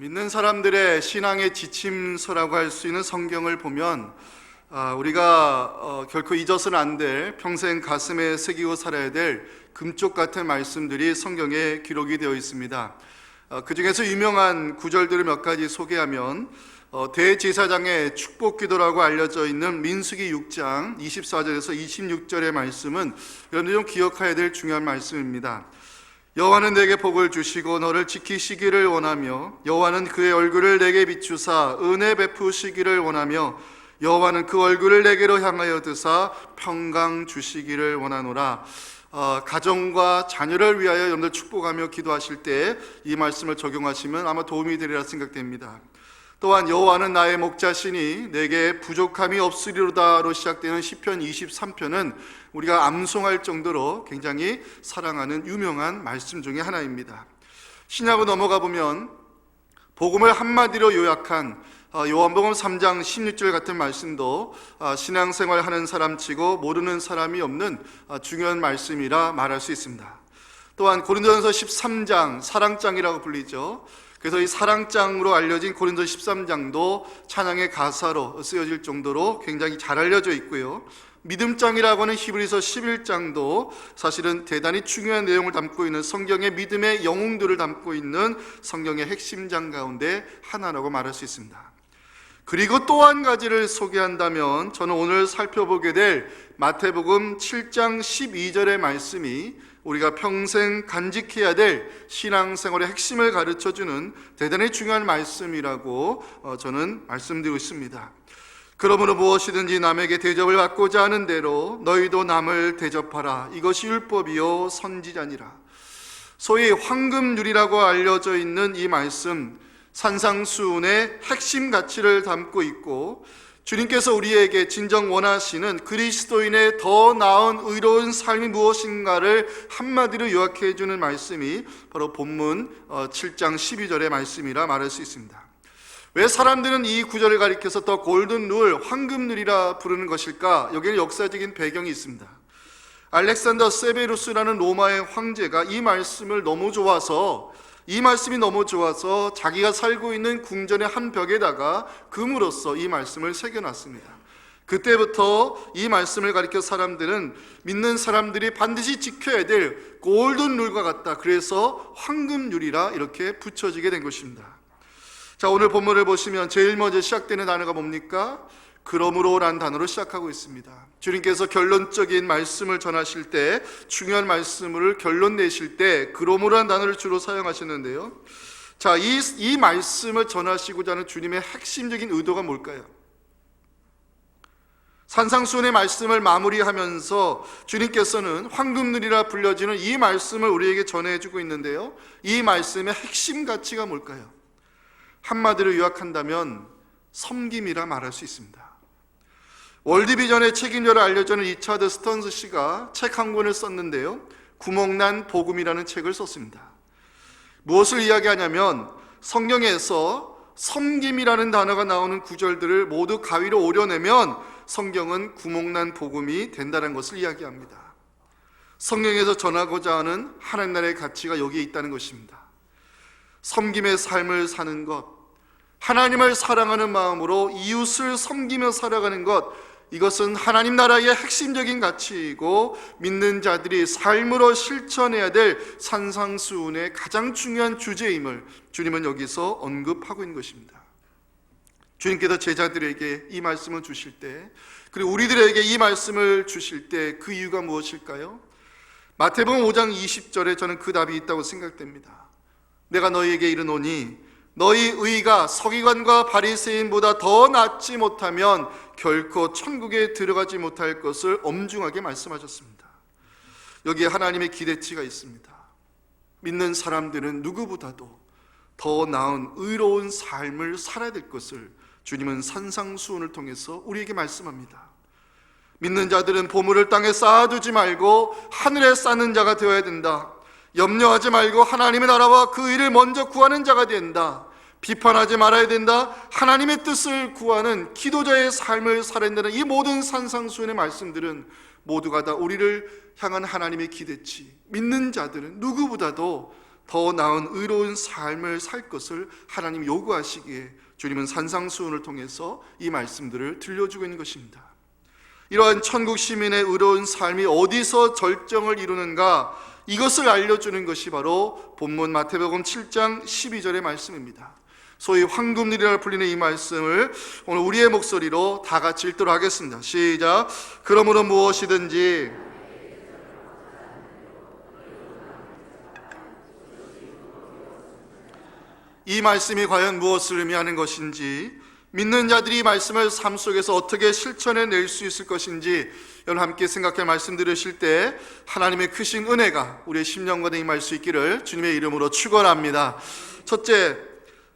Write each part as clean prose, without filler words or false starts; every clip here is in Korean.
믿는 사람들의 신앙의 지침서라고 할 수 있는 성경을 보면 우리가 결코 잊어서는 안 될, 평생 가슴에 새기고 살아야 될 금쪽 같은 말씀들이 성경에 기록이 되어 있습니다. 그 중에서 유명한 구절들을 몇 가지 소개하면 대제사장의 축복기도라고 알려져 있는 민수기 6장 24절에서 26절의 말씀은 여러분들이 좀 기억해야 될 중요한 말씀입니다. 여호와는 내게 복을 주시고 너를 지키시기를 원하며 여호와는 그의 얼굴을 내게 비추사 은혜 베푸시기를 원하며 여호와는 그 얼굴을 내게로 향하여 드사 평강 주시기를 원하노라. 가정과 자녀를 위하여 여러분들 축복하며 기도하실 때 이 말씀을 적용하시면 아마 도움이 되리라 생각됩니다. 또한 여호와는 나의 목자시니 내게 부족함이 없으리로다로 시작되는 시편 23편은 우리가 암송할 정도로 굉장히 사랑하는 유명한 말씀 중에 하나입니다. 신약으로 넘어가 보면 복음을 한마디로 요약한 요한복음 3장 16절 같은 말씀도 신앙생활 하는 사람치고 모르는 사람이 없는 중요한 말씀이라 말할 수 있습니다. 또한 고린도전서 13장 사랑장이라고 불리죠. 그래서 이 사랑장으로 알려진 고린도서 13장도 찬양의 가사로 쓰여질 정도로 굉장히 잘 알려져 있고요. 믿음장이라고 하는 히브리서 11장도 사실은 대단히 중요한 내용을 담고 있는 성경의 믿음의 영웅들을 담고 있는 성경의 핵심장 가운데 하나라고 말할 수 있습니다. 그리고 또 한 가지를 소개한다면 저는 오늘 살펴보게 될 마태복음 7장 12절의 말씀이 우리가 평생 간직해야 될 신앙생활의 핵심을 가르쳐주는 대단히 중요한 말씀이라고 저는 말씀드리고 있습니다. 그러므로 무엇이든지 남에게 대접을 받고자 하는 대로 너희도 남을 대접하라. 이것이 율법이요 선지자니라. 소위 황금률이라고 알려져 있는 이 말씀, 산상수훈의 핵심 가치를 담고 있고 주님께서 우리에게 진정 원하시는 그리스도인의 더 나은 의로운 삶이 무엇인가를 한마디로 요약해 주는 말씀이 바로 본문 7장 12절의 말씀이라 말할 수 있습니다. 왜 사람들은 이 구절을 가리켜서 더 골든룰, 황금룰이라 부르는 것일까? 여기는 역사적인 배경이 있습니다. 알렉산더 세베루스라는 로마의 황제가 이 말씀이 너무 좋아서 자기가 살고 있는 궁전의 한 벽에다가 금으로써 이 말씀을 새겨놨습니다. 그때부터 이 말씀을 가리켜 사람들은 믿는 사람들이 반드시 지켜야 될 골든룰과 같다. 그래서 황금률이라 이렇게 붙여지게 된 것입니다. 자, 오늘 본문을 보시면 제일 먼저 시작되는 단어가 뭡니까? 그러므로라는 단어로 시작하고 있습니다. 주님께서 결론적인 말씀을 전하실 때, 중요한 말씀을 결론 내실 때 그러므로라는 단어를 주로 사용하셨는데요. 자, 이 말씀을 전하시고자 하는 주님의 핵심적인 의도가 뭘까요? 산상수훈의 말씀을 마무리하면서 주님께서는 황금률이라 불려지는 이 말씀을 우리에게 전해주고 있는데요. 이 말씀의 핵심 가치가 뭘까요? 한마디로 요약한다면 섬김이라 말할 수 있습니다. 월드비전의 책임자로 알려지는 리차드 스턴스 씨가 책 한 권을 썼는데요. 구멍난 복음이라는 책을 썼습니다. 무엇을 이야기하냐면 성경에서 섬김이라는 단어가 나오는 구절들을 모두 가위로 오려내면 성경은 구멍난 복음이 된다는 것을 이야기합니다. 성경에서 전하고자 하는 하나님 나라의 가치가 여기에 있다는 것입니다. 섬김의 삶을 사는 것, 하나님을 사랑하는 마음으로 이웃을 섬기며 살아가는 것, 이것은 하나님 나라의 핵심적인 가치이고 믿는 자들이 삶으로 실천해야 될 산상수훈의 가장 중요한 주제임을 주님은 여기서 언급하고 있는 것입니다. 주님께서 제자들에게 이 말씀을 주실 때, 그리고 우리들에게 이 말씀을 주실 때 그 이유가 무엇일까요? 마태복음 5장 20절에 저는 그 답이 있다고 생각됩니다. 내가 너희에게 이르노니 너희 의가 서기관과 바리새인보다 더 낫지 못하면 결코 천국에 들어가지 못할 것을 엄중하게 말씀하셨습니다. 여기에 하나님의 기대치가 있습니다. 믿는 사람들은 누구보다도 더 나은 의로운 삶을 살아야 될 것을 주님은 산상수훈을 통해서 우리에게 말씀합니다. 믿는 자들은 보물을 땅에 쌓아두지 말고 하늘에 쌓는 자가 되어야 된다. 염려하지 말고 하나님의 나라와 그 일을 먼저 구하는 자가 된다. 비판하지 말아야 된다. 하나님의 뜻을 구하는 기도자의 삶을 살아야 된다는 이 모든 산상수훈의 말씀들은 모두가 다 우리를 향한 하나님의 기대치, 믿는 자들은 누구보다도 더 나은 의로운 삶을 살 것을 하나님 요구하시기에 주님은 산상수훈을 통해서 이 말씀들을 들려주고 있는 것입니다. 이러한 천국 시민의 의로운 삶이 어디서 절정을 이루는가, 이것을 알려주는 것이 바로 본문 마태복음 7장 12절의 말씀입니다. 소위 황금률이라 불리는 이 말씀을 오늘 우리의 목소리로 다 같이 읽도록 하겠습니다. 시작. 그러므로 무엇이든지 이 말씀이 과연 무엇을 의미하는 것인지, 믿는 자들이 이 말씀을 삶 속에서 어떻게 실천해낼 수 있을 것인지 여러분 함께 생각해 말씀 들으실 때 하나님의 크신 은혜가 우리의 심령과 임할 수 있기를 주님의 이름으로 축원합니다. 첫째,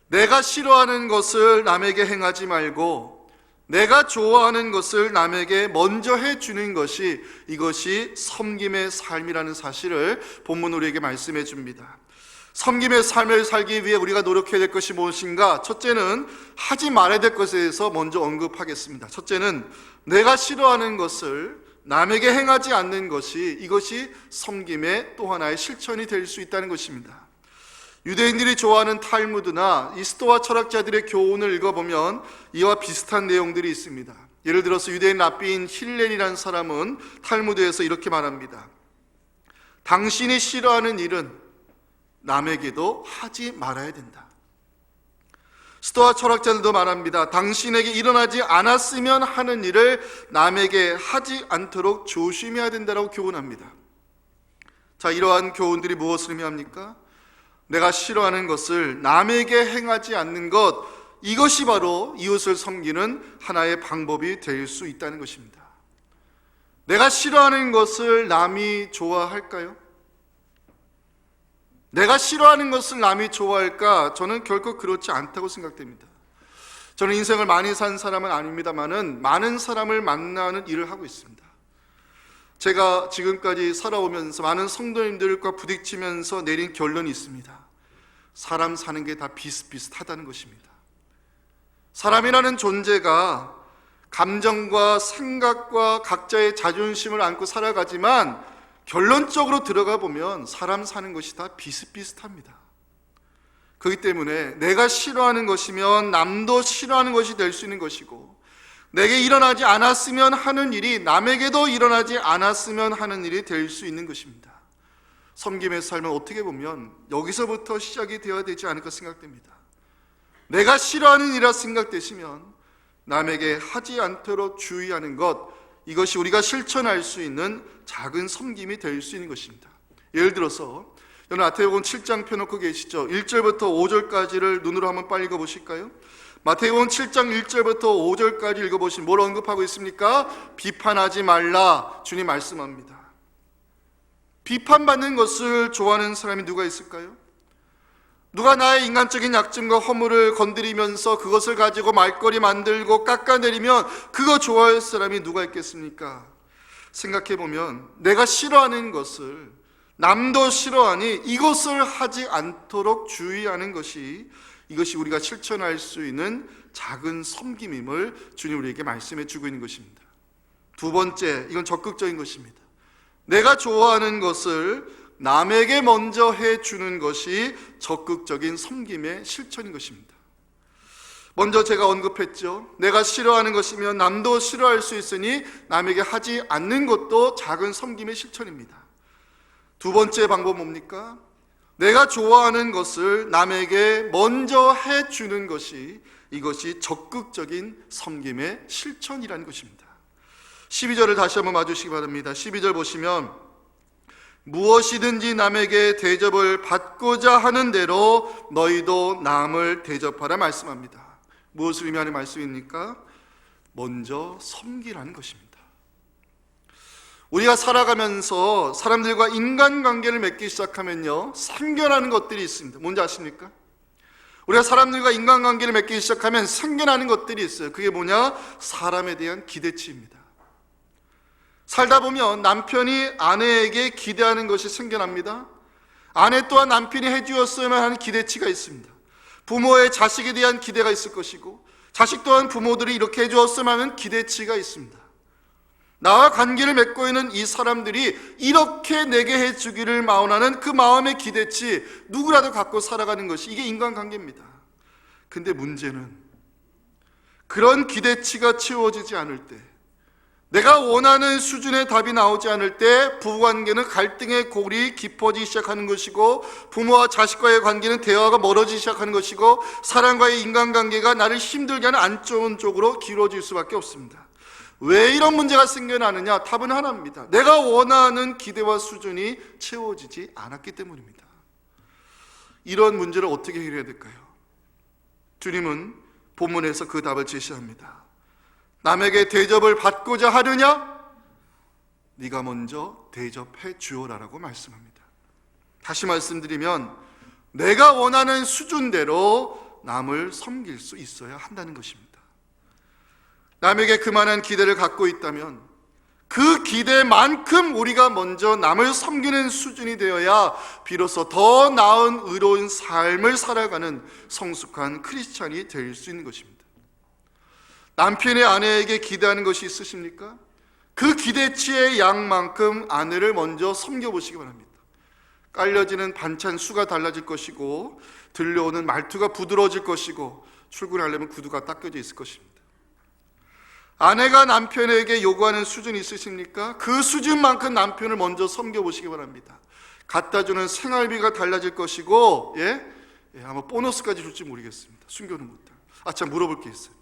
내가 싫어하는 것을 남에게 행하지 말고 내가 좋아하는 것을 남에게 먼저 해주는 것이, 이것이 섬김의 삶이라는 사실을 본문 우리에게 말씀해 줍니다. 섬김의 삶을 살기 위해 우리가 노력해야 될 것이 무엇인가? 첫째는 하지 말아야 될 것에 대해서 먼저 언급하겠습니다. 첫째는 내가 싫어하는 것을 남에게 행하지 않는 것이, 이것이 섬김의 또 하나의 실천이 될 수 있다는 것입니다. 유대인들이 좋아하는 탈무드나 이 스토아 철학자들의 교훈을 읽어보면 이와 비슷한 내용들이 있습니다. 예를 들어서 유대인 랍비인 힐렐이라는 사람은 탈무드에서 이렇게 말합니다. 당신이 싫어하는 일은 남에게도 하지 말아야 된다. 스토아 철학자들도 말합니다. 당신에게 일어나지 않았으면 하는 일을 남에게 하지 않도록 조심해야 된다고 교훈합니다. 자, 이러한 교훈들이 무엇을 의미합니까? 내가 싫어하는 것을 남에게 행하지 않는 것, 이것이 바로 이웃을 섬기는 하나의 방법이 될 수 있다는 것입니다. 내가 싫어하는 것을 남이 좋아할까요? 내가 싫어하는 것을 남이 좋아할까? 저는 결코 그렇지 않다고 생각됩니다. 저는 인생을 많이 산 사람은 아닙니다만은 많은 사람을 만나는 일을 하고 있습니다. 제가 지금까지 살아오면서 많은 성도님들과 부딪히면서 내린 결론이 있습니다. 사람 사는 게 다 비슷비슷하다는 것입니다. 사람이라는 존재가 감정과 생각과 각자의 자존심을 안고 살아가지만 결론적으로 들어가 보면 사람 사는 것이 다 비슷비슷합니다. 그렇기 때문에 내가 싫어하는 것이면 남도 싫어하는 것이 될 수 있는 것이고, 내게 일어나지 않았으면 하는 일이 남에게도 일어나지 않았으면 하는 일이 될 수 있는 것입니다. 섬김의 삶은 어떻게 보면 여기서부터 시작이 되어야 되지 않을까 생각됩니다. 내가 싫어하는 일이라 생각되시면 남에게 하지 않도록 주의하는 것, 이것이 우리가 실천할 수 있는 작은 섬김이 될 수 있는 것입니다. 예를 들어서 여러분 마태복음 7장 펴놓고 계시죠? 1절부터 5절까지를 눈으로 한번 빨리 읽어보실까요? 마태복음 7장 1절부터 5절까지 읽어보시면 뭘 언급하고 있습니까? 비판하지 말라, 주님 말씀합니다. 비판받는 것을 좋아하는 사람이 누가 있을까요? 누가 나의 인간적인 약점과 허물을 건드리면서 그것을 가지고 말거리 만들고 깎아내리면 그거 좋아할 사람이 누가 있겠습니까? 생각해보면 내가 싫어하는 것을 남도 싫어하니 이것을 하지 않도록 주의하는 것이, 이것이 우리가 실천할 수 있는 작은 섬김임을 주님 우리에게 말씀해 주고 있는 것입니다. 두 번째, 이건 적극적인 것입니다. 내가 좋아하는 것을 남에게 먼저 해주는 것이 적극적인 섬김의 실천인 것입니다. 먼저 제가 언급했죠. 내가 싫어하는 것이면 남도 싫어할 수 있으니 남에게 하지 않는 것도 작은 섬김의 실천입니다. 두 번째 방법은 뭡니까? 내가 좋아하는 것을 남에게 먼저 해주는 것이, 이것이 적극적인 섬김의 실천이라는 것입니다. 12절을 다시 한번 봐주시기 바랍니다. 12절 보시면 무엇이든지 남에게 대접을 받고자 하는 대로 너희도 남을 대접하라 말씀합니다. 무엇을 의미하는 말씀입니까? 먼저 섬기라는 것입니다. 우리가 살아가면서 사람들과 인간관계를 맺기 시작하면요, 생겨나는 것들이 있습니다. 뭔지 아십니까? 우리가 사람들과 인간관계를 맺기 시작하면 생겨나는 것들이 있어요. 그게 뭐냐? 사람에 대한 기대치입니다. 살다 보면 남편이 아내에게 기대하는 것이 생겨납니다. 아내 또한 남편이 해주었으면 하는 기대치가 있습니다. 부모의 자식에 대한 기대가 있을 것이고, 자식 또한 부모들이 이렇게 해주었으면 하는 기대치가 있습니다. 나와 관계를 맺고 있는 이 사람들이 이렇게 내게 해주기를 마원하는 그 마음의 기대치, 누구라도 갖고 살아가는 것이 이게 인간관계입니다. 근데 문제는 그런 기대치가 채워지지 않을 때, 내가 원하는 수준의 답이 나오지 않을 때 부부관계는 갈등의 골이 깊어지기 시작하는 것이고, 부모와 자식과의 관계는 대화가 멀어지기 시작하는 것이고, 사람과의 인간관계가 나를 힘들게 하는 안 좋은 쪽으로 길어질 수밖에 없습니다. 왜 이런 문제가 생겨나느냐? 답은 하나입니다. 내가 원하는 기대와 수준이 채워지지 않았기 때문입니다. 이런 문제를 어떻게 해결해야 될까요? 주님은 본문에서 그 답을 제시합니다. 남에게 대접을 받고자 하느냐? 네가 먼저 대접해 주어라라고 말씀합니다. 다시 말씀드리면 내가 원하는 수준대로 남을 섬길 수 있어야 한다는 것입니다. 남에게 그만한 기대를 갖고 있다면 그 기대만큼 우리가 먼저 남을 섬기는 수준이 되어야 비로소 더 나은 의로운 삶을 살아가는 성숙한 크리스찬이 될 수 있는 것입니다. 남편이 아내에게 기대하는 것이 있으십니까? 그 기대치의 양만큼 아내를 먼저 섬겨보시기 바랍니다. 깔려지는 반찬 수가 달라질 것이고, 들려오는 말투가 부드러워질 것이고, 출근하려면 구두가 닦여져 있을 것입니다. 아내가 남편에게 요구하는 수준이 있으십니까? 그 수준만큼 남편을 먼저 섬겨보시기 바랍니다. 갖다주는 생활비가 달라질 것이고, 아마 보너스까지 줄지 모르겠습니다. 숨겨놓은 것들. 참 물어볼 게 있어요.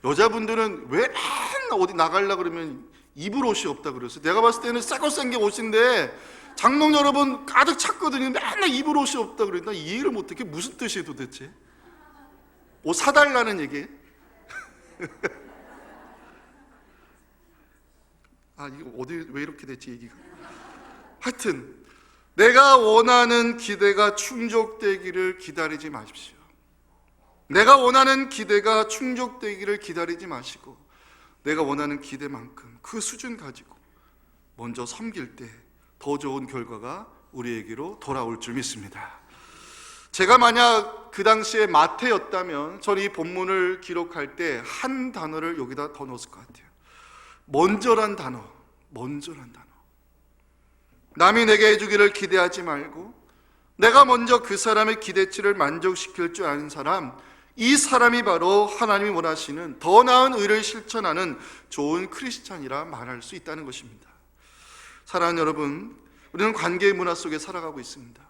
여자분들은 왜 맨날 어디 나가려고 그러면 입을 옷이 없다 그랬어요? 내가 봤을 때는 새거 생긴 옷인데 장롱 여러분 가득 찼거든요. 맨날 입을 옷이 없다 그래요. 나 이해를 못해. 그게 무슨 뜻이에요 도대체? 옷 사달라는 얘기예요? 이거 어디 왜 이렇게 됐지 얘기가? 하여튼 내가 원하는 기대가 충족되기를 기다리지 마십시오. 내가 원하는 기대가 충족되기를 기다리지 마시고, 내가 원하는 기대만큼 그 수준 가지고 먼저 섬길 때 더 좋은 결과가 우리에게로 돌아올 줄 믿습니다. 제가 만약 그 당시에 마태였다면 저는 이 본문을 기록할 때 한 단어를 여기다 더 넣었을 것 같아요. 먼저란 단어. 남이 내게 해주기를 기대하지 말고 내가 먼저 그 사람의 기대치를 만족시킬 줄 아는 사람, 이 사람이 바로 하나님이 원하시는 더 나은 의를 실천하는 좋은 크리스찬이라 말할 수 있다는 것입니다. 사랑하는 여러분, 우리는 관계의 문화 속에 살아가고 있습니다.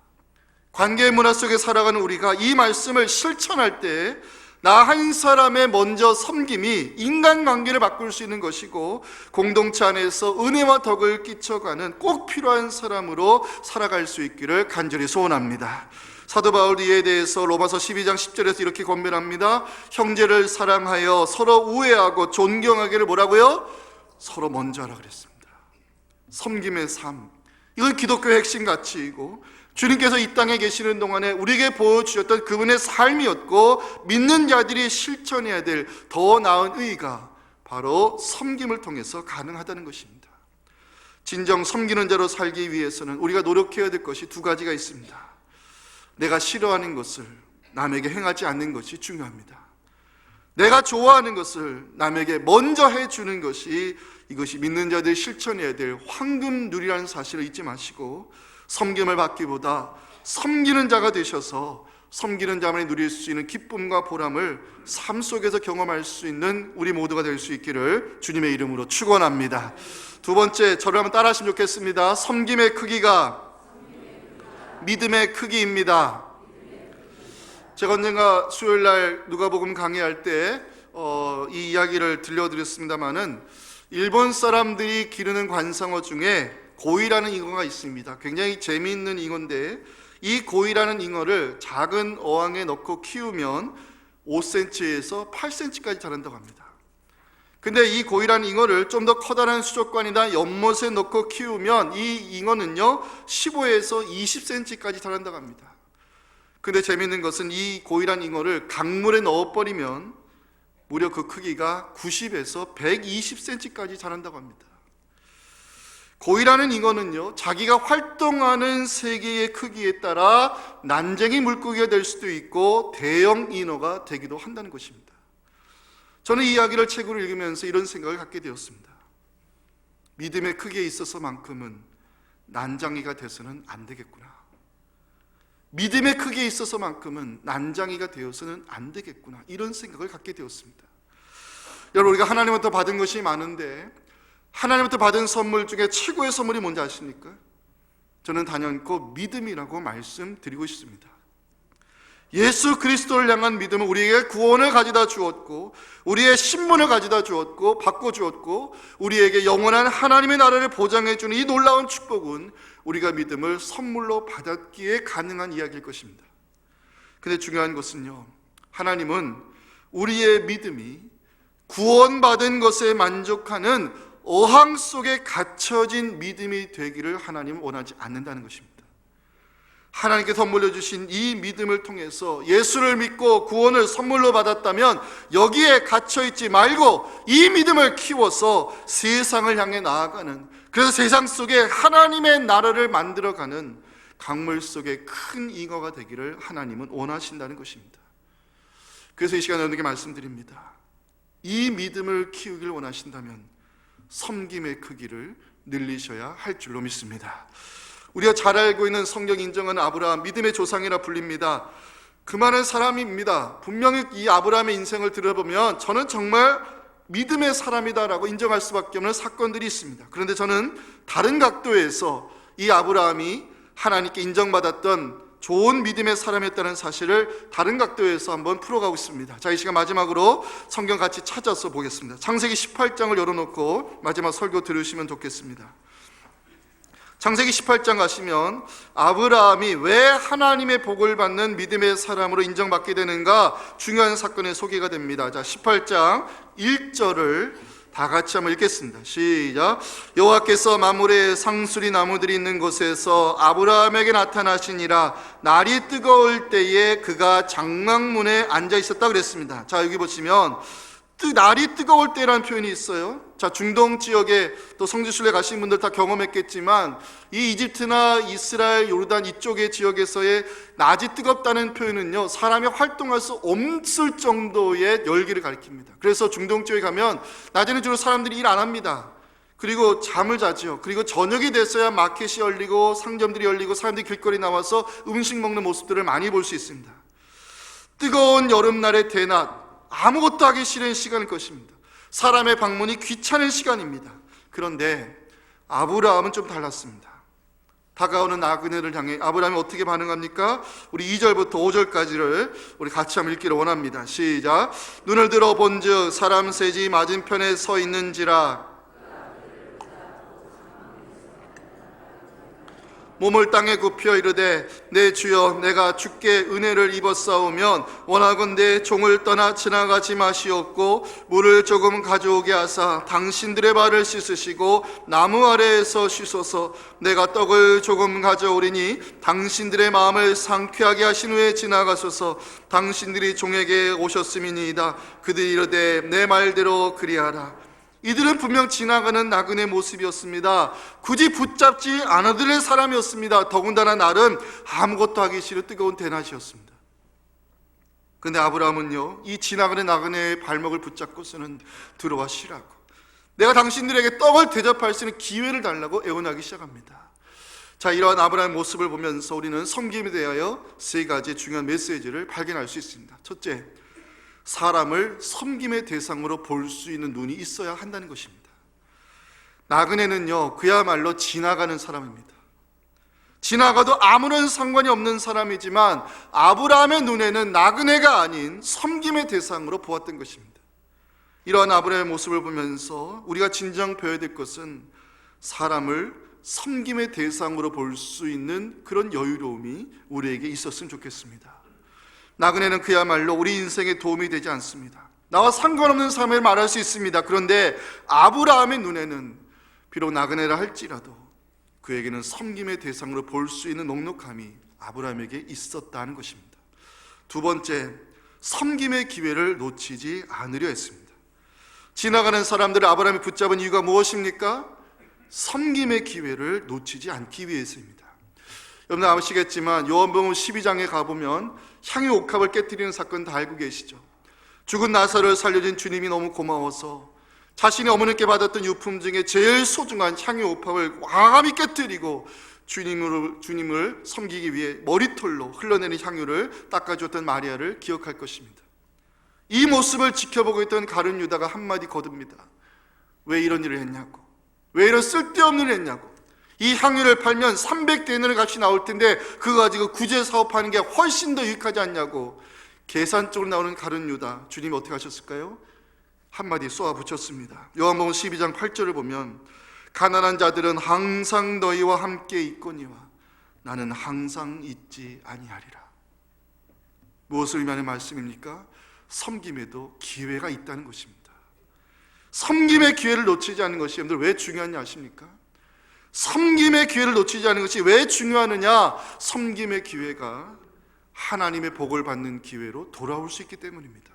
관계의 문화 속에 살아가는 우리가 이 말씀을 실천할 때 나 한 사람의 먼저 섬김이 인간관계를 바꿀 수 있는 것이고, 공동체 안에서 은혜와 덕을 끼쳐가는 꼭 필요한 사람으로 살아갈 수 있기를 간절히 소원합니다. 사도 바울이 이에 대해서 로마서 12장 10절에서 이렇게 권면합니다. 형제를 사랑하여 서로 우애하고 존경하기를 뭐라고요? 서로 먼저 하라 그랬습니다. 섬김의 삶, 이건 기독교의 핵심 가치이고, 주님께서 이 땅에 계시는 동안에 우리에게 보여주셨던 그분의 삶이었고, 믿는 자들이 실천해야 될 더 나은 의가 바로 섬김을 통해서 가능하다는 것입니다. 진정 섬기는 자로 살기 위해서는 우리가 노력해야 될 것이 두 가지가 있습니다. 내가 싫어하는 것을 남에게 행하지 않는 것이 중요합니다. 내가 좋아하는 것을 남에게 먼저 해주는 것이, 이것이 믿는 자들이 실천해야 될 황금누리라는 사실을 잊지 마시고, 섬김을 받기보다 섬기는 자가 되셔서 섬기는 자만이 누릴 수 있는 기쁨과 보람을 삶 속에서 경험할 수 있는 우리 모두가 될 수 있기를 주님의 이름으로 축원합니다. 두 번째, 저를 한번 따라 하시면 좋겠습니다. 섬김의 크기가 믿음의 크기입니다. 제가 언젠가 수요일날 누가복음 강의할 때 이 이야기를 들려드렸습니다마는, 일본 사람들이 기르는 관상어 중에 고이라는 잉어가 있습니다. 굉장히 재미있는 잉어인데, 이 고이라는 잉어를 작은 어항에 넣고 키우면 5cm에서 8cm까지 자란다고 합니다. 근데 이 고이라는 잉어를 좀 더 커다란 수족관이나 연못에 넣고 키우면 이 잉어는요 15에서 20cm까지 자란다고 합니다. 근데 재미있는 것은 이 고이라는 잉어를 강물에 넣어버리면 무려 그 크기가 90에서 120cm까지 자란다고 합니다. 고이라는 잉어는요 자기가 활동하는 세계의 크기에 따라 난쟁이 물고기가 될 수도 있고 대형 잉어가 되기도 한다는 것입니다. 저는 이 이야기를 책으로 읽으면서 이런 생각을 갖게 되었습니다. 믿음의 크기에 있어서만큼은 난장이가 돼서는 안 되겠구나. 믿음의 크기에 있어서만큼은 난장이가 되어서는 안 되겠구나. 이런 생각을 갖게 되었습니다. 여러분, 우리가 하나님부터 받은 것이 많은데 하나님부터 받은 선물 중에 최고의 선물이 뭔지 아십니까? 저는 단연코 믿음이라고 말씀드리고 싶습니다. 예수 그리스도를 향한 믿음은 우리에게 구원을 가져다 주었고, 우리의 신분을 가져다 주었고, 바꿔주었고, 우리에게 영원한 하나님의 나라를 보장해 주는 이 놀라운 축복은 우리가 믿음을 선물로 받았기에 가능한 이야기일 것입니다. 근데 중요한 것은요, 하나님은 우리의 믿음이 구원받은 것에 만족하는 어항 속에 갇혀진 믿음이 되기를 하나님은 원하지 않는다는 것입니다. 하나님께 선물로 주신 이 믿음을 통해서 예수를 믿고 구원을 선물로 받았다면 여기에 갇혀있지 말고 이 믿음을 키워서 세상을 향해 나아가는, 그래서 세상 속에 하나님의 나라를 만들어가는 강물 속에 큰 잉어가 되기를 하나님은 원하신다는 것입니다. 그래서 이 시간에 여러분에게 말씀드립니다. 이 믿음을 키우길 원하신다면 섬김의 크기를 늘리셔야 할 줄로 믿습니다. 우리가 잘 알고 있는 성경 인정하는 아브라함, 믿음의 조상이라 불립니다. 그 많은 사람입니다. 분명히 이 아브라함의 인생을 들어보면 저는 정말 믿음의 사람이다라고 인정할 수밖에 없는 사건들이 있습니다. 그런데 저는 다른 각도에서 이 아브라함이 하나님께 인정받았던 좋은 믿음의 사람이었다는 사실을 다른 각도에서 한번 풀어가고 있습니다. 자, 이 시간 마지막으로 성경 같이 찾아서 보겠습니다. 창세기 18장을 열어놓고 마지막 설교 들으시면 좋겠습니다. 창세기 18장 가시면 아브라함이 왜 하나님의 복을 받는 믿음의 사람으로 인정받게 되는가 중요한 사건이 소개가 됩니다. 자, 18장 1절을 다 같이 한번 읽겠습니다. 시작. 여호와께서 마므레 상수리 나무들이 있는 곳에서 아브라함에게 나타나시니라. 날이 뜨거울 때에 그가 장막문에 앉아 있었다 그랬습니다. 자, 여기 보시면 날이 뜨거울 때라는 표현이 있어요. 자, 중동 지역에 또 성지순례 가신 분들 다 경험했겠지만 이 이집트나 이스라엘, 요르단 이쪽의 지역에서의 낮이 뜨겁다는 표현은요, 사람이 활동할 수 없을 정도의 열기를 가리킵니다. 그래서 중동 지역에 가면 낮에는 주로 사람들이 일 안 합니다. 그리고 잠을 자죠. 그리고 저녁이 됐어야 마켓이 열리고 상점들이 열리고 사람들이 길거리 나와서 음식 먹는 모습들을 많이 볼 수 있습니다. 뜨거운 여름날의 대낮, 아무것도 하기 싫은 시간일 것입니다. 사람의 방문이 귀찮은 시간입니다. 그런데 아브라함은 좀 달랐습니다. 다가오는 나그네를 향해 아브라함이 어떻게 반응합니까? 우리 2절부터 5절까지를 우리 같이 한번 읽기를 원합니다. 시작. 눈을 들어 본즉 사람 셋이 맞은편에 서 있는지라. 몸을 땅에 굽혀 이르되 내 주여 내가 주께 은혜를 입었사오면 원하건대 종을 떠나 지나가지 마시옵고 물을 조금 가져오게 하사 당신들의 발을 씻으시고 나무 아래에서 쉬소서. 내가 떡을 조금 가져오리니 당신들의 마음을 상쾌하게 하신 후에 지나가소서. 당신들이 종에게 오셨음이니이다. 그들이 이르되 내 말대로 그리하라. 이들은 분명 지나가는 나그네 모습이었습니다. 굳이 붙잡지 않아도 될 사람이었습니다. 더군다나 날은 아무것도 하기 싫은 뜨거운 대낮이었습니다. 그런데 아브라함은요, 이 지나가는 나그네의 발목을 붙잡고서는 들어와 쉬라고, 내가 당신들에게 떡을 대접할 수 있는 기회를 달라고 애원하기 시작합니다. 자, 이러한 아브라함의 모습을 보면서 우리는 섬김에 대하여 세 가지 중요한 메시지를 발견할 수 있습니다. 첫째, 사람을 섬김의 대상으로 볼 수 있는 눈이 있어야 한다는 것입니다. 나그네는요, 그야말로 지나가는 사람입니다. 지나가도 아무런 상관이 없는 사람이지만 아브라함의 눈에는 나그네가 아닌 섬김의 대상으로 보았던 것입니다. 이러한 아브라함의 모습을 보면서 우리가 진정 배워야 될 것은 사람을 섬김의 대상으로 볼 수 있는 그런 여유로움이 우리에게 있었으면 좋겠습니다. 나그네는 그야말로 우리 인생에 도움이 되지 않습니다. 나와 상관없는 삶을 말할 수 있습니다. 그런데 아브라함의 눈에는 비록 나그네라 할지라도 그에게는 섬김의 대상으로 볼 수 있는 넉넉함이 아브라함에게 있었다는 것입니다. 두 번째, 섬김의 기회를 놓치지 않으려 했습니다. 지나가는 사람들을 아브라함이 붙잡은 이유가 무엇입니까? 섬김의 기회를 놓치지 않기 위해서입니다. 여러분 아시겠지만 요한복음 12장에 가보면 향유 옥합을 깨뜨리는 사건 다 알고 계시죠. 죽은 나사로를 살려준 주님이 너무 고마워서 자신이 어머니께 받았던 유품 중에 제일 소중한 향유 옥합을 과감히 깨뜨리고 주님을 섬기기 위해 머리털로 흘러내는 향유를 닦아주었던 마리아를 기억할 것입니다. 이 모습을 지켜보고 있던 가룟 유다가 한마디 거둡니다. 왜 이런 일을 했냐고, 왜 이런 쓸데없는 일을 했냐고. 이 향유를 팔면 300데나리 값이 나올 텐데 그거 가지고 구제 사업하는 게 훨씬 더 유익하지 않냐고. 계산적으로 나오는 가룟 유다, 주님이 어떻게 하셨을까요? 한마디 쏘아 붙였습니다. 요한복음 12장 8절을 보면 가난한 자들은 항상 너희와 함께 있거니와 나는 항상 있지 아니하리라. 무엇을 의미하는 말씀입니까? 섬김에도 기회가 있다는 것입니다. 섬김의 기회를 놓치지 않는 것이 여러분들 왜 중요한지 아십니까? 섬김의 기회를 놓치지 않는 것이 왜 중요하느냐? 섬김의 기회가 하나님의 복을 받는 기회로 돌아올 수 있기 때문입니다.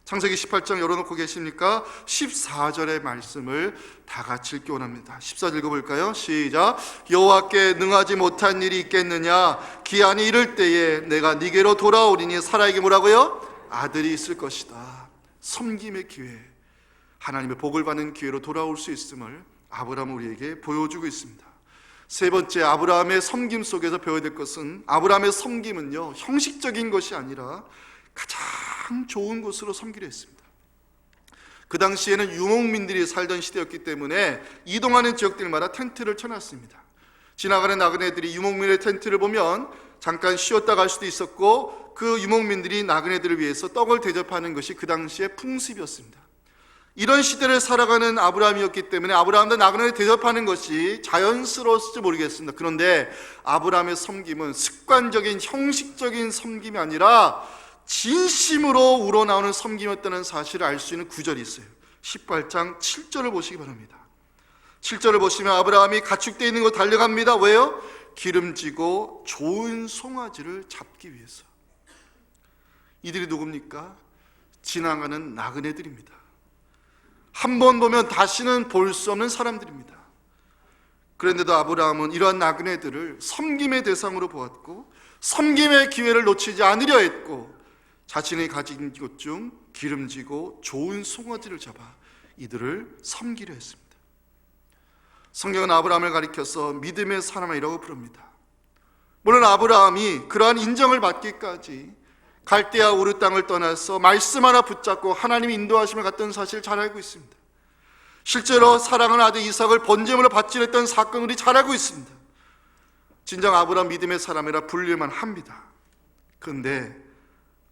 창세기 18장 열어놓고 계십니까? 14절의 말씀을 다 같이 읽기 원합니다. 14절 읽어볼까요? 시작. 여호와께 능하지 못한 일이 있겠느냐? 기한이 이를 때에 내가 네게로 돌아오리니 사라에게 뭐라고요? 아들이 있을 것이다. 섬김의 기회, 하나님의 복을 받는 기회로 돌아올 수 있음을 아브라함은 우리에게 보여주고 있습니다. 세 번째, 아브라함의 섬김 속에서 배워야 될 것은, 아브라함의 섬김은요 형식적인 것이 아니라 가장 좋은 곳으로 섬기려 했습니다. 그 당시에는 유목민들이 살던 시대였기 때문에 이동하는 지역들마다 텐트를 쳐놨습니다. 지나가는 나그네들이 유목민의 텐트를 보면 잠깐 쉬었다 갈 수도 있었고, 그 유목민들이 나그네들을 위해서 떡을 대접하는 것이 그 당시의 풍습이었습니다. 이런 시대를 살아가는 아브라함이었기 때문에 아브라함도 나그네를 대접하는 것이 자연스러웠을지 모르겠습니다. 그런데 아브라함의 섬김은 습관적인 형식적인 섬김이 아니라 진심으로 우러나오는 섬김이었다는 사실을 알 수 있는 구절이 있어요. 18장 7절을 보시기 바랍니다. 7절을 보시면 아브라함이 가축되어 있는 곳 달려갑니다. 왜요? 기름지고 좋은 송아지를 잡기 위해서. 이들이 누굽니까? 지나가는 나그네들입니다. 한 번 보면 다시는 볼 수 없는 사람들입니다. 그런데도 아브라함은 이러한 나그네들을 섬김의 대상으로 보았고 섬김의 기회를 놓치지 않으려 했고, 자신이 가진 것 중 기름지고 좋은 송아지를 잡아 이들을 섬기려 했습니다. 성경은 아브라함을 가리켜서 믿음의 사람이라고 부릅니다. 물론 아브라함이 그러한 인정을 받기까지 갈대아 우르 땅을 떠나서 말씀 하나 붙잡고 하나님의 인도하심을 갔던 사실을 잘 알고 있습니다. 실제로 사랑하는 아들 이삭을 번제물로 바치려 했던 사건을 우리 잘 알고 있습니다. 진정 아브라함 믿음의 사람이라 불릴만 합니다. 그런데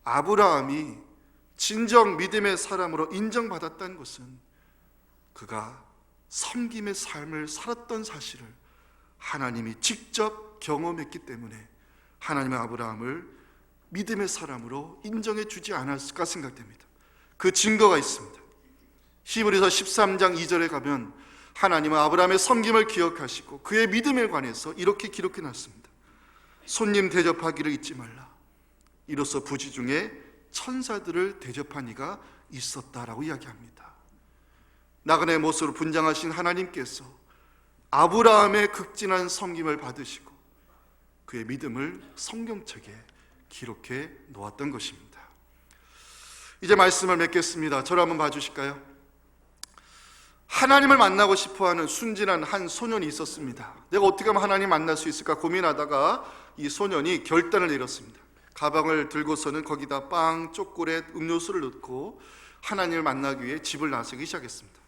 아브라함이 진정 믿음의 사람으로 인정받았다는 것은 그가 섬김의 삶을 살았던 사실을 하나님이 직접 경험했기 때문에 하나님의 아브라함을 믿음의 사람으로 인정해 주지 않았을까 생각됩니다. 그 증거가 있습니다. 히브리서 13장 2절에 가면 하나님은 아브라함의 섬김을 기억하시고 그의 믿음에 관해서 이렇게 기록해 놨습니다. 손님 대접하기를 잊지 말라. 이로써 부지 중에 천사들을 대접한 이가 있었다라고 이야기합니다. 나그네 모습으로 분장하신 하나님께서 아브라함의 극진한 섬김을 받으시고 그의 믿음을 성경책에 기록해 놓았던 것입니다. 이제 말씀을 맺겠습니다. 저를 한번 봐주실까요? 하나님을 만나고 싶어하는 순진한 한 소년이 있었습니다. 내가 어떻게 하면 하나님 만날 수 있을까 고민하다가 이 소년이 결단을 내렸습니다. 가방을 들고서는 거기다 빵, 초콜릿, 음료수를 넣고 하나님을 만나기 위해 집을 나서기 시작했습니다.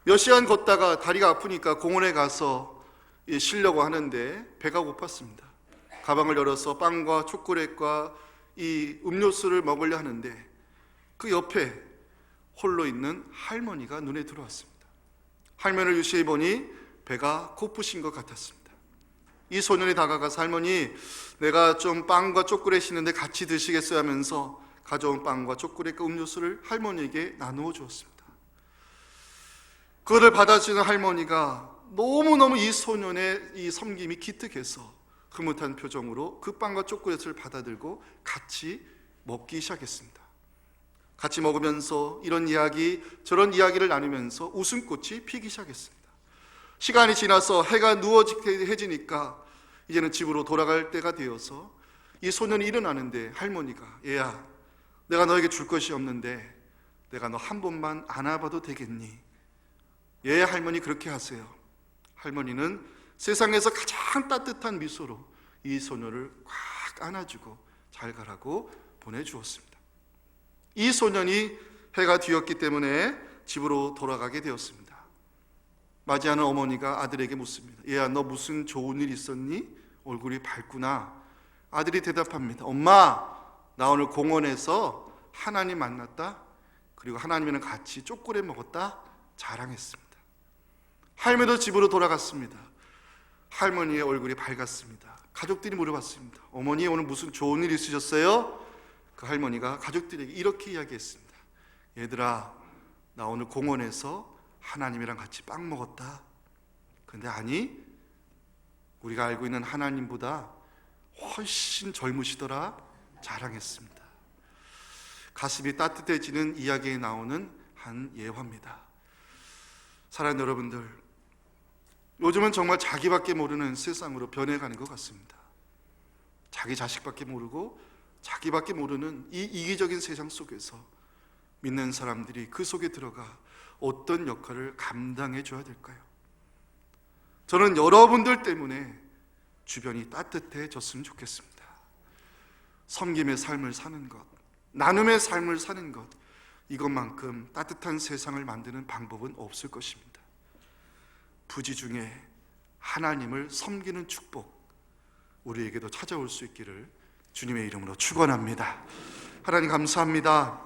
몇 시간 걷다가 다리가 아프니까 공원에 가서 쉬려고 하는데 배가 고팠습니다. 가방을 열어서 빵과 초콜릿과 이 음료수를 먹으려 하는데 그 옆에 홀로 있는 할머니가 눈에 들어왔습니다. 할머니를 유시해 보니 배가 고프신 것 같았습니다. 이 소년이 다가가서 할머니, 내가 좀 빵과 초콜릿이 있는데 같이 드시겠어요 하면서 가져온 빵과 초콜릿과 음료수를 할머니에게 나누어 주었습니다. 그거를 받아주는 할머니가 너무너무 이 소년의 이 섬김이 기특해서 흐뭇한 표정으로 그 빵과 초콜릿을 받아들고 같이 먹기 시작했습니다. 같이 먹으면서 이런 이야기 저런 이야기를 나누면서 웃음꽃이 피기 시작했습니다. 시간이 지나서 해가 누워지니까 이제는 집으로 돌아갈 때가 되어서 이 소년이 일어나는데 할머니가, 얘야, 내가 너에게 줄 것이 없는데 내가 너 한 번만 안아봐도 되겠니? 예, 할머니 그렇게 하세요. 할머니는 세상에서 가장 따뜻한 미소로 이 소녀를 꽉 안아주고 잘 가라고 보내주었습니다. 이 소년이 해가 뒤었기 때문에 집으로 돌아가게 되었습니다. 맞이하는 어머니가 아들에게 묻습니다. 얘야, 너 무슨 좋은 일 있었니? 얼굴이 밝구나. 아들이 대답합니다. 엄마, 나 오늘 공원에서 하나님 만났다. 그리고 하나님이랑 같이 쪼꼬레 먹었다. 자랑했습니다. 할머니도 집으로 돌아갔습니다. 할머니의 얼굴이 밝았습니다. 가족들이 물어봤습니다. 어머니, 오늘 무슨 좋은 일 있으셨어요? 그 할머니가 가족들에게 이렇게 이야기했습니다. 얘들아, 나 오늘 공원에서 하나님이랑 같이 빵 먹었다. 근데 아니, 우리가 알고 있는 하나님보다 훨씬 젊으시더라. 자랑했습니다. 가슴이 따뜻해지는 이야기에 나오는 한 예화입니다. 사랑하는 여러분들, 요즘은 정말 자기밖에 모르는 세상으로 변해가는 것 같습니다. 자기 자식밖에 모르고 자기밖에 모르는 이 이기적인 세상 속에서 믿는 사람들이 그 속에 들어가 어떤 역할을 감당해 줘야 될까요? 저는 여러분들 때문에 주변이 따뜻해졌으면 좋겠습니다. 섬김의 삶을 사는 것, 나눔의 삶을 사는 것, 이것만큼 따뜻한 세상을 만드는 방법은 없을 것입니다. 부지 중에 하나님을 섬기는 축복, 우리에게도 찾아올 수 있기를 주님의 이름으로 축원합니다. 하나님 감사합니다.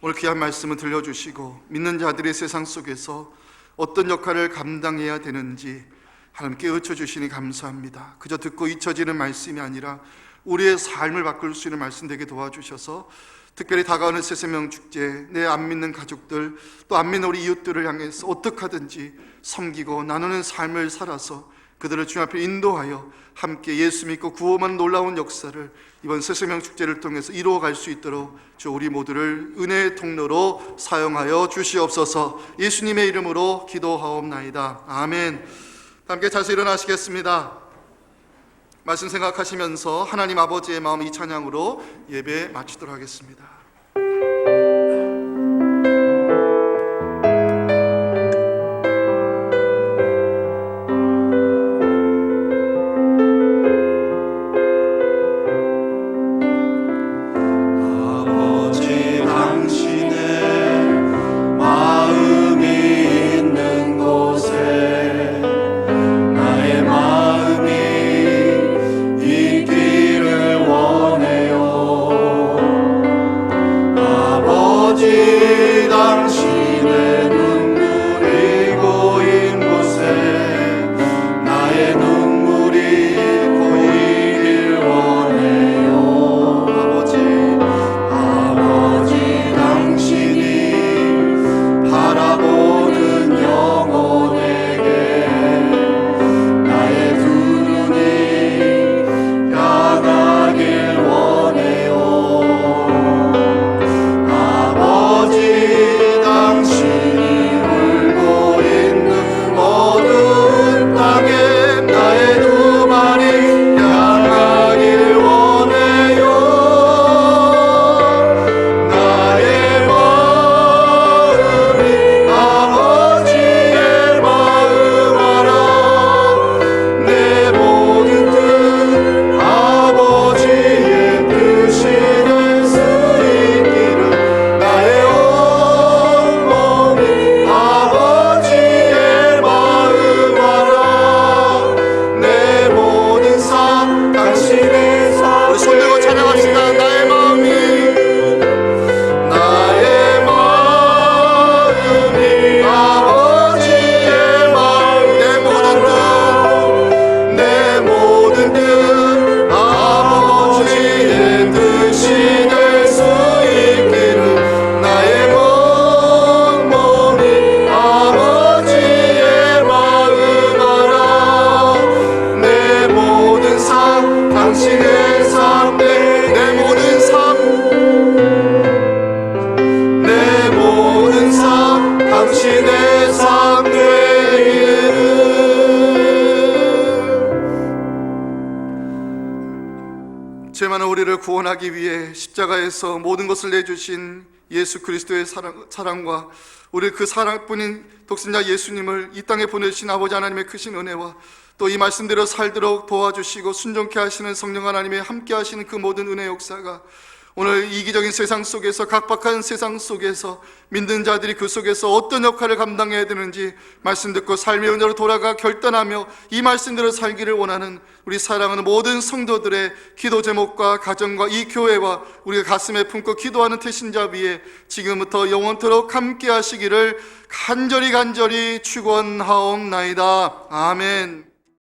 오늘 귀한 말씀을 들려주시고 믿는 자들의 세상 속에서 어떤 역할을 감당해야 되는지 하나님 깨우쳐 주시니 감사합니다. 그저 듣고 잊혀지는 말씀이 아니라 우리의 삶을 바꿀 수 있는 말씀 되게 도와주셔서 특별히 다가오는 새생명축제, 내 안 믿는 가족들, 또 안 믿는 우리 이웃들을 향해서 어떻게 하든지 섬기고 나누는 삶을 살아서 그들을 주님 앞에 인도하여 함께 예수 믿고 구원하는 놀라운 역사를 이번 새생명축제를 통해서 이루어갈 수 있도록 주 우리 모두를 은혜의 통로로 사용하여 주시옵소서. 예수님의 이름으로 기도하옵나이다. 아멘. 함께 자세히 일어나시겠습니다. 말씀 생각하시면서 하나님 아버지의 마음 이 찬양으로 예배 마치도록 하겠습니다. 구원하기 위해 십자가에서 모든 것을 내주신 예수 그리스도의 사랑과 우리 그 사랑뿐인 독생자 예수님을 이 땅에 보내주신 아버지 하나님의 크신 은혜와 또 이 말씀대로 살도록 도와주시고 순종케 하시는 성령 하나님의 함께 하시는 그 모든 은혜 역사가 오늘 이기적인 세상 속에서, 각박한 세상 속에서 믿는 자들이 그 속에서 어떤 역할을 감당해야 되는지 말씀 듣고 삶의 은혜로 돌아가 결단하며 이 말씀대로 살기를 원하는 우리 사랑하는 모든 성도들의 기도 제목과 가정과 이 교회와 우리가 가슴에 품고 기도하는 태신자 위에 지금부터 영원토록 함께 하시기를 간절히 축원하옵나이다. 아멘.